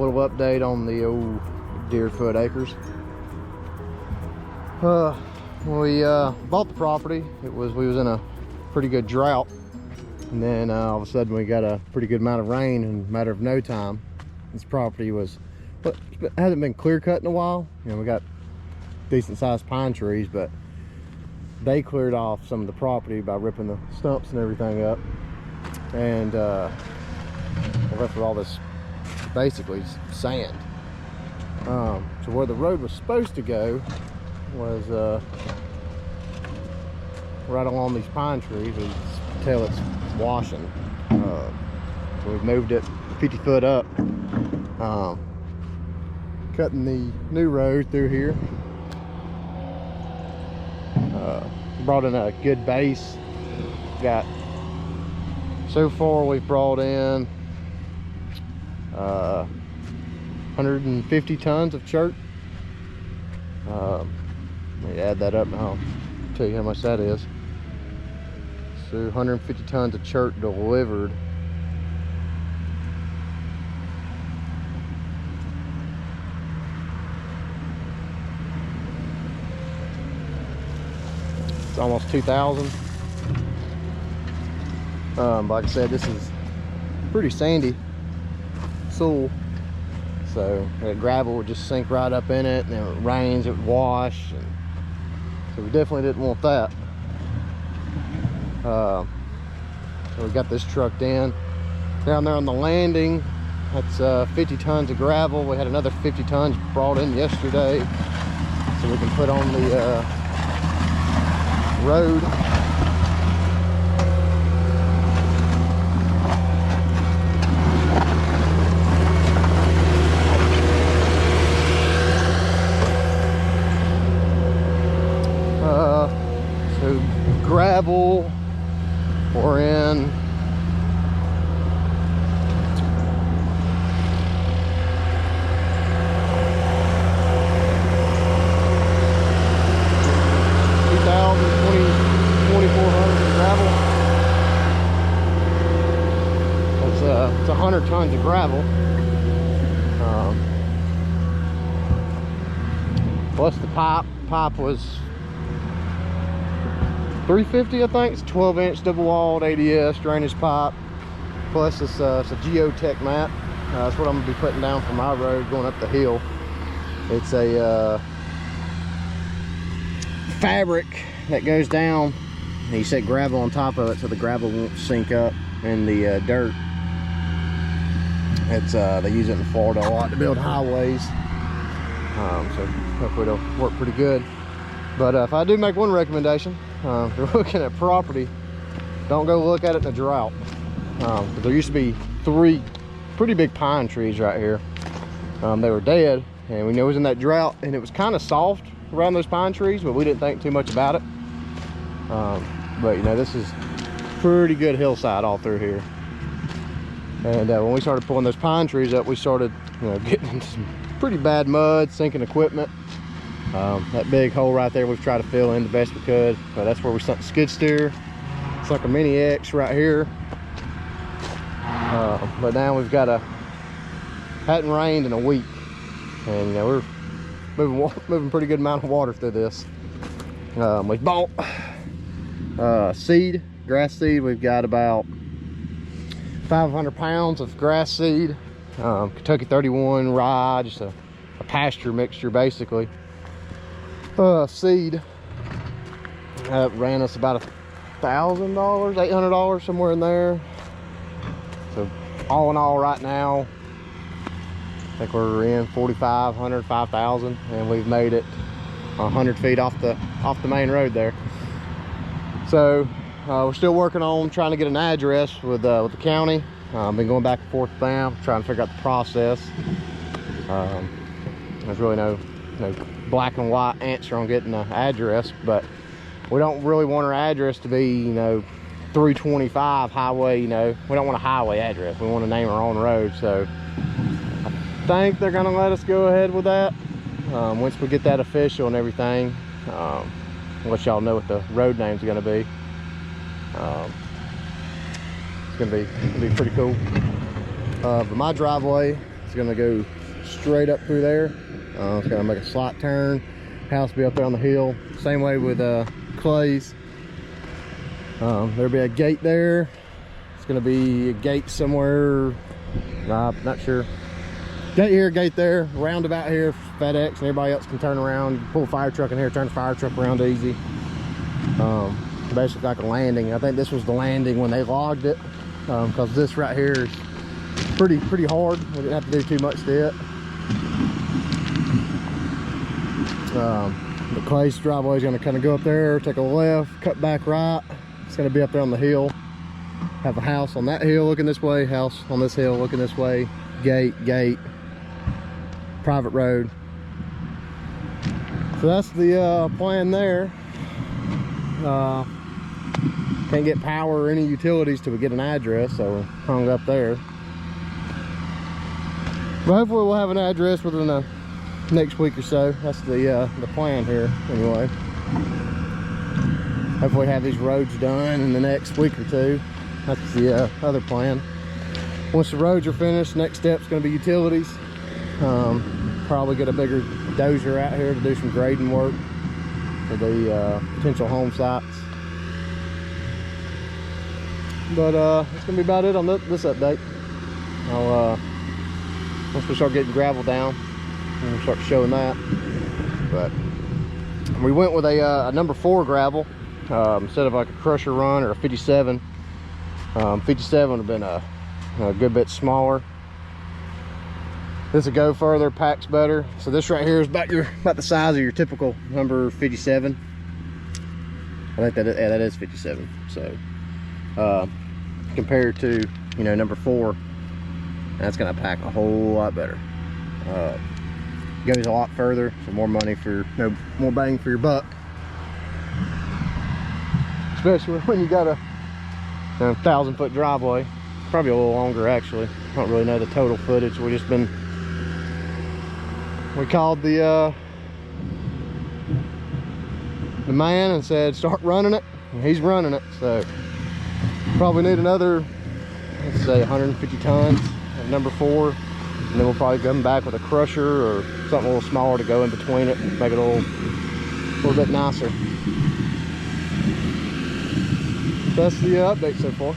little update on the old Deerfoot acres. When we bought the property, we was in a pretty good drought, and then all of a sudden we got a pretty good amount of rain in a matter of no time. This property hasn't been clear cut in a while. You know, we got decent sized pine trees, but they cleared off some of the property by ripping the stumps and everything up, and we're left with all this basically sand. So where the road was supposed to go was right along these pine trees. You can tell it's washing. So we've moved it 50 foot up, cutting the new road through here. Brought in a good base. So far we've brought in 150 tons of chert. Let me add that up and I'll tell you how much that is. So 150 tons of chert delivered. It's almost 2,000. Like I said, this is pretty sandy soil, so the gravel would just sink right up in it, and then it rains, it would wash, and so we definitely didn't want that. So we got this trucked in. Down there on the landing, that's 50 tons of gravel. We had another 50 tons brought in yesterday, so we can put on the road. So gravel, we're in 2,400 gravel. It's 100 tons of gravel. Plus the pipe was 350, I think. It's 12-inch double-walled ADS drainage pipe. Plus it's a geotech mat. That's what I'm gonna be putting down for my road going up the hill. It's a fabric that goes down, and you set gravel on top of it so the gravel won't sink up in the dirt. It's they use it in Florida a lot to build highways. So hopefully it'll work pretty good. But if I do make one recommendation, if you're looking at property, don't go look at it in a drought. There used to be 3 pretty big pine trees right here. They were dead, and we knew it was in that drought, and it was kind of soft around those pine trees, but we didn't think too much about it. But you know, this is pretty good hillside all through here. And when we started pulling those pine trees up, we started, you know, getting into some pretty bad mud, sinking equipment. That big hole right there, we've tried to fill in the best we could, but that's where we sunk the skid steer. It's like a mini X right here. But now we've got hadn't rained in a week, and you know, we're moving pretty good amount of water through this. We bought seed, grass seed. We've got about 500 pounds of grass seed, Kentucky 31 rye, just a pasture mixture basically. Seed ran us about $1,000, $800, somewhere in there. So all in all right now, I think we're in 4,500, 5,000, and we've made it 100 feet off the main road there. So we're still working on trying to get an address with the county. Been going back and forth with them, trying to figure out the process. There's really no black and white answer on getting an address, but we don't really want our address to be, you know, 325 highway. You know, we don't want a highway address. We want to name our own road. So I think they're gonna let us go ahead with that. Once we get that official and everything, I'll let y'all know what the road name's gonna be. It's gonna be pretty cool. But my driveway is gonna go straight up through there. It's gonna make a slight turn. House be up there on the hill. Same way with Clay's. There'll be a gate there. It's gonna be a gate somewhere, not sure. Gate here, gate there, roundabout here, FedEx, and everybody else can turn around. You can pull a fire truck in here, turn the fire truck around easy. Basically like a landing. I think this was the landing when they logged it, because this right here is pretty hard. We didn't have to do too much to it. The Clay's driveway is going to kind of go up there, take a left, cut back right. It's going to be up there on the hill. Have a house on that hill looking this way, house on this hill looking this way, gate, private road. So that's the plan there. Can't get power or any utilities till we get an address, so we're hung up there. But hopefully we'll have an address within the next week or so. That's the plan here anyway. Hopefully have these roads done in the next week or two. That's the other plan. Once the roads are finished, next step's going to be utilities. Probably get a bigger dozer out here to do some grading work for the potential home sites. But that's gonna be about it on this update. I'll once we start getting gravel down, we'll start showing that. But we went with a number 4 gravel instead of like a crusher run or a 57. 57 would have been a good bit smaller. This will go further, packs better. So this right here is about the size of your typical number 57. I think that is 57. So compared to number 4, that's gonna pack a whole lot better. Goes a lot further, so more money for more bang for your buck. Especially when you got a 1,000-foot driveway. Probably a little longer actually. I don't really know the total footage. We called the man and said start running it, and he's running it. So probably need another, let's say 150 tons of number 4, and then we'll probably come back with a crusher or something a little smaller to go in between it and make it a little bit nicer. That's the update so far.